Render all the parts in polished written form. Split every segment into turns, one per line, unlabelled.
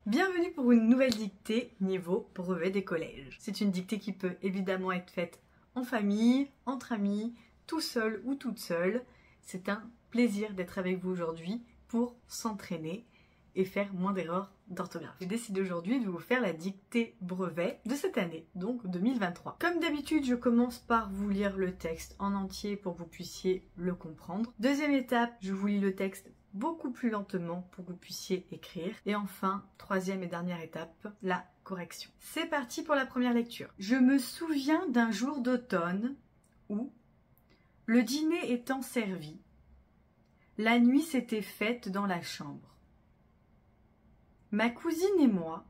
Bienvenue pour une nouvelle dictée niveau brevet des collèges. C'est une dictée qui peut évidemment être faite en famille, entre amis, tout seul ou toute seule. C'est un plaisir d'être avec vous aujourd'hui pour s'entraîner et faire moins d'erreurs d'orthographe. J'ai décidé aujourd'hui de vous faire la dictée brevet de cette année, donc 2023. Comme d'habitude, je commence par vous lire le texte en entier pour que vous puissiez le comprendre. Deuxième étape, je vous lis le texte beaucoup plus lentement pour que vous puissiez écrire. Et enfin, troisième et dernière étape, la correction. C'est parti pour la première lecture. Je me souviens d'un jour d'automne où, le dîner étant servi, la nuit s'était faite dans la chambre. Ma cousine et moi,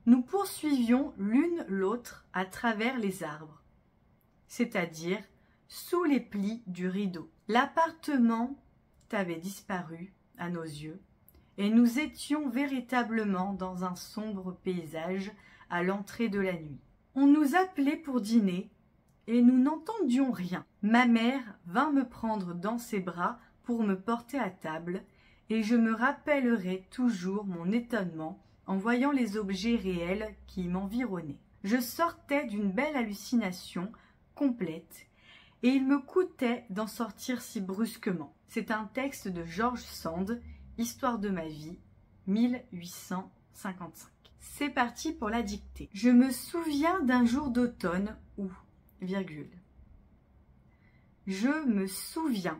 nous poursuivions l'une l'autre à travers les arbres, c'est-à-dire sous les plis du rideau. L'appartement avait disparu à nos yeux, et nous étions véritablement dans un sombre paysage à l'entrée de la nuit. On nous appelait pour dîner, et nous n'entendions rien. Ma mère vint me prendre dans ses bras pour me porter à table, et je me rappellerai toujours mon étonnement en voyant les objets réels qui m'environnaient. Je sortais d'une belle hallucination complète, et il me coûtait d'en sortir si brusquement. C'est un texte de George Sand, Histoire de ma vie, 1855. C'est parti pour la dictée. Je me souviens d'un jour d'automne où, virgule. Je me souviens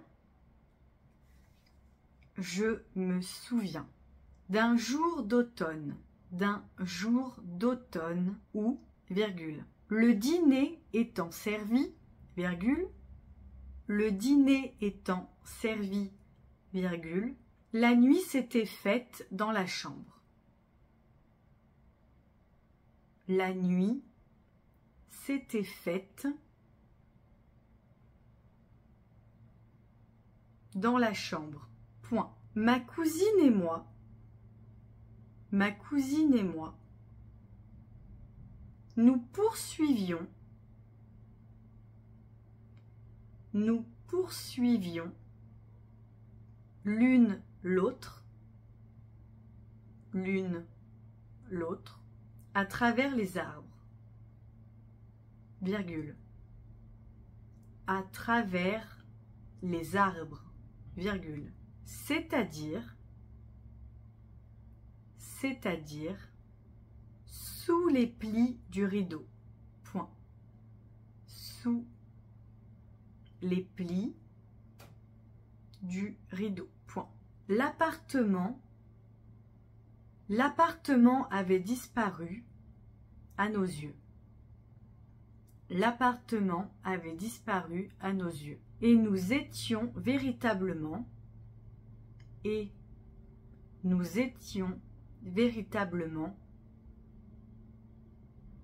d'un jour d'automne où, virgule, le dîner étant servi, virgule, le dîner étant servi, virgule, la nuit s'était faite dans la chambre. La nuit s'était faite dans la chambre. Point. Ma cousine et moi, nous poursuivions l'une l'autre à travers les arbres, virgule, à travers les arbres, virgule, c'est-à-dire sous les plis du rideau, point, sous les plis du rideau, point. L'appartement avait disparu à nos yeux. L'appartement avait disparu à nos yeux. Et nous étions véritablement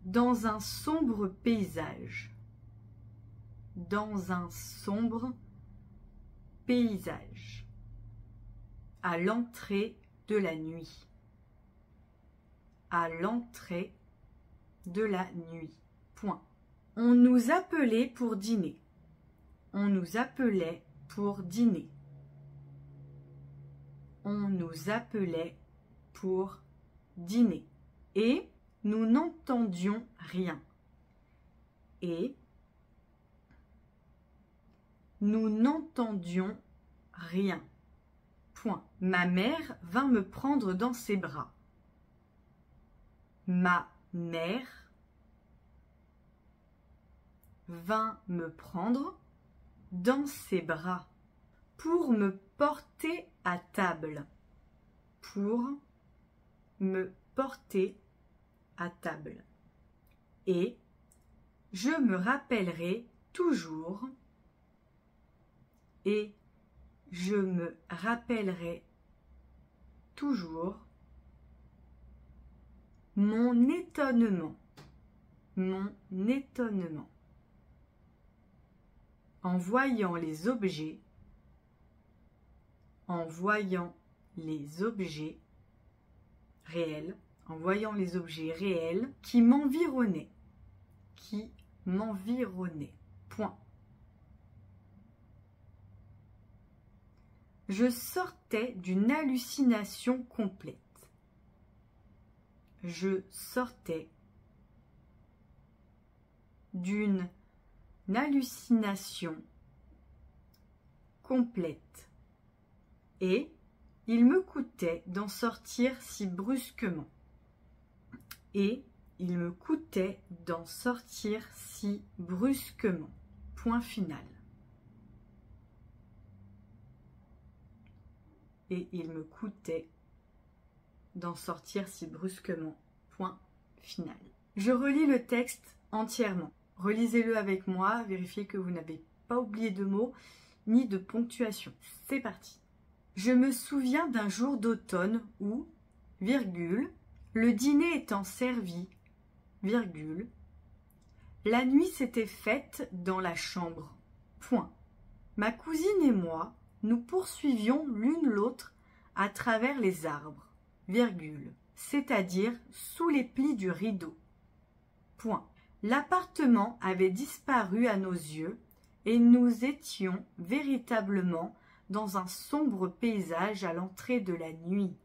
dans un sombre paysage. À l'entrée de la nuit. Point. On nous appelait pour dîner. Et nous n'entendions rien. Point. Ma mère vint me prendre dans ses bras. Ma mère vint me prendre dans ses bras pour me porter à table. Et je me rappellerai toujours mon étonnement en voyant les objets réels qui m'environnaient. Point. Je sortais d'une hallucination complète. je sortais d'une hallucination complète et il me coûtait d'en sortir si brusquement. Et il me coûtait d'en sortir si brusquement. Point final. Et il me coûtait d'en sortir si brusquement. Point final. Je relis le texte entièrement. Relisez-le avec moi, vérifiez que vous n'avez pas oublié de mots ni de ponctuation. C'est parti. Je me souviens d'un jour d'automne où, virgule, le dîner étant servi, virgule, la nuit s'était faite dans la chambre. Point. Ma cousine et moi, nous poursuivions l'une l'autre à travers les arbres, virgule, c'est-à-dire sous les plis du rideau. Point. L'appartement avait disparu à nos yeux et nous étions véritablement dans un sombre paysage à l'entrée de la nuit.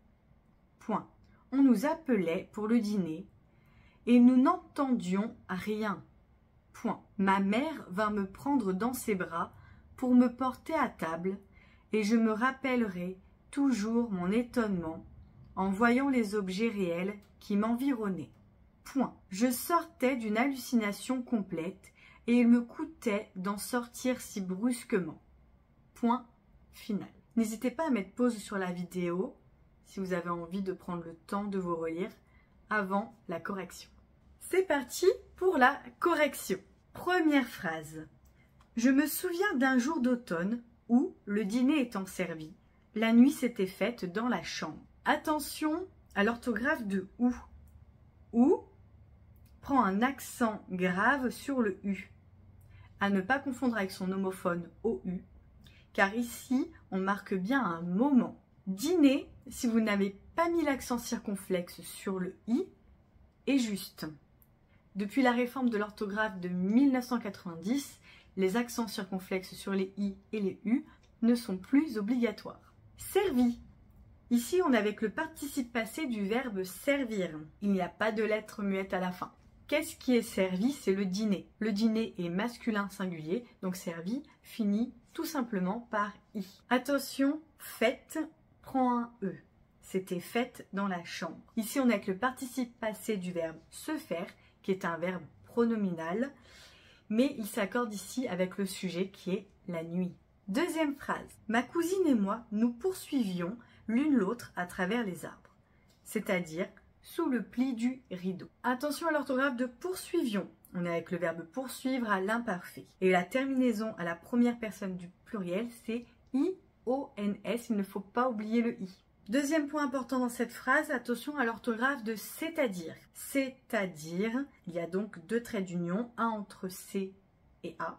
Point. On nous appelait pour le dîner et nous n'entendions rien. Point. Ma mère vint me prendre dans ses bras pour me porter à table et je me rappellerai toujours mon étonnement en voyant les objets réels qui m'environnaient. Point. Je sortais d'une hallucination complète et il me coûtait d'en sortir si brusquement. Point final. N'hésitez pas à mettre pause sur la vidéo si vous avez envie de prendre le temps de vous relire avant la correction. C'est parti pour la correction. Première phrase. Je me souviens d'un jour d'automne où, le dîner étant servi, la nuit s'était faite dans la chambre. Attention à l'orthographe de ou. Ou prend un accent grave sur le U. À ne pas confondre avec son homophone OU, car ici, on marque bien un moment. Dîner, si vous n'avez pas mis l'accent circonflexe sur le I, est juste. Depuis la réforme de l'orthographe de 1990, les accents circonflexes sur les I et les U ne sont plus obligatoires. Servi. Ici, on est avec le participe passé du verbe servir. Il n'y a pas de lettre muette à la fin. Qu'est-ce qui est servi? C'est le dîner. Le dîner est masculin singulier, donc servi finit tout simplement par I. Attention, fête prend un E. C'était faite dans la chambre. Ici, on est avec le participe passé du verbe se faire, qui est un verbe pronominal, mais il s'accorde ici avec le sujet qui est la nuit. Deuxième phrase. Ma cousine et moi, nous poursuivions l'une l'autre à travers les arbres, c'est-à-dire sous le pli du rideau. Attention à l'orthographe de poursuivions. On est avec le verbe poursuivre à l'imparfait. Et la terminaison à la première personne du pluriel, c'est I-O-N-S. Il ne faut pas oublier le I. Deuxième point important dans cette phrase, attention à l'orthographe de c'est-à-dire. C'est-à-dire, il y a donc deux traits d'union, un entre C et A,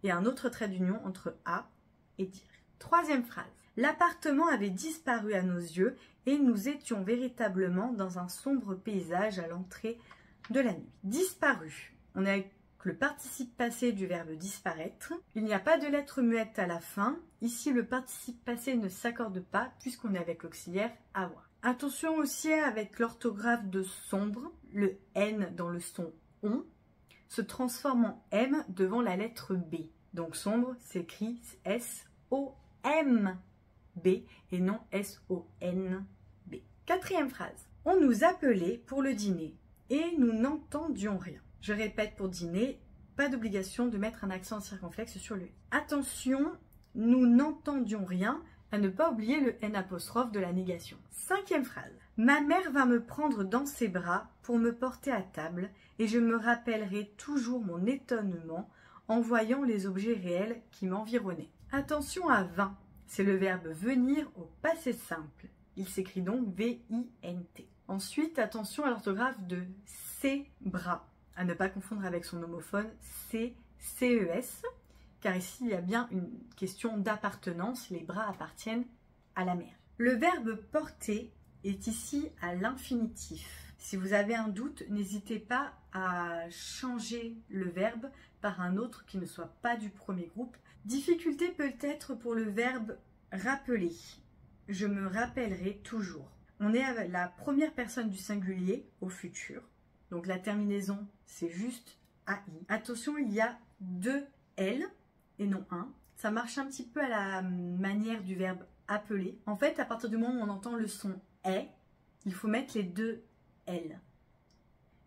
et un autre trait d'union entre A et dire. Troisième phrase. L'appartement avait disparu à nos yeux et nous étions véritablement dans un sombre paysage à l'entrée de la nuit. Disparu. On est avec le participe passé du verbe disparaître. Il n'y a pas de lettre muette à la fin. Ici, le participe passé ne s'accorde pas puisqu'on est avec l'auxiliaire avoir. Attention aussi avec l'orthographe de sombre. Le N dans le son on se transforme en M devant la lettre B. Donc sombre s'écrit S-O-M. B et non S-O-N-B. Quatrième phrase. On nous appelait pour le dîner et nous n'entendions rien. Je répète, pour dîner, pas d'obligation de mettre un accent circonflexe sur le I. Attention, nous n'entendions rien, à ne pas oublier le N' de la négation. Cinquième phrase. Ma mère va me prendre dans ses bras pour me porter à table et je me rappellerai toujours mon étonnement en voyant les objets réels qui m'environnaient. Attention à vint. C'est le verbe venir au passé simple. Il s'écrit donc V-I-N-T. Ensuite, attention à l'orthographe de ses bras. À ne pas confondre avec son homophone C-C-E-S. Car ici, il y a bien une question d'appartenance. Les bras appartiennent à la mère. Le verbe porter est ici à l'infinitif. Si vous avez un doute, n'hésitez pas à changer le verbe par un autre qui ne soit pas du premier groupe. Difficulté peut-être pour le verbe rappeler. Je me rappellerai toujours. On est à la première personne du singulier au futur. Donc la terminaison, c'est juste AI. Attention, il y a 2 L et non 1. Ça marche un petit peu à la manière du verbe appeler. En fait, à partir du moment où on entend le son est, il faut mettre les 2 L.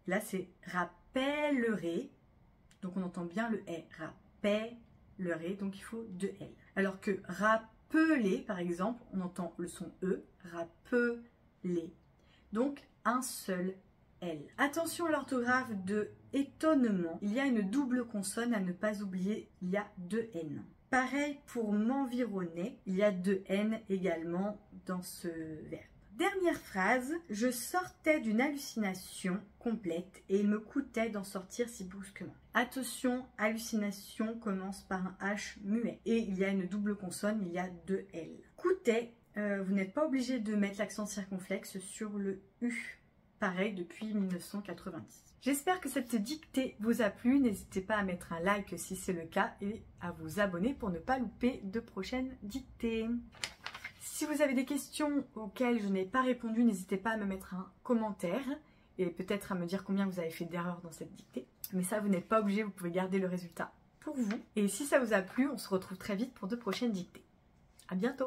Là, c'est rappellerai. Donc on entend bien le est. Rappellerai, donc il faut 2 L. Alors que rappeler, par exemple, on entend le son E. Rappeler. Donc un seul L. Attention à l'orthographe de étonnement. Il y a une double consonne à ne pas oublier. Il y a 2 N. Pareil pour m'environner. Il y a 2 N également dans ce verbe. Dernière phrase. Je sortais d'une hallucination complète et il me coûtait d'en sortir si brusquement. Attention, hallucination commence par un H muet. Et il y a une double consonne. Il y a 2 L. Coûtait, vous n'êtes pas obligé de mettre l'accent circonflexe sur le U. Pareil depuis 1990. J'espère que cette dictée vous a plu. N'hésitez pas à mettre un like si c'est le cas et à vous abonner pour ne pas louper de prochaines dictées. Si vous avez des questions auxquelles je n'ai pas répondu, n'hésitez pas à me mettre un commentaire et peut-être à me dire combien vous avez fait d'erreurs dans cette dictée. Mais ça, vous n'êtes pas obligé, vous pouvez garder le résultat pour vous. Et si ça vous a plu, on se retrouve très vite pour de prochaines dictées. À bientôt!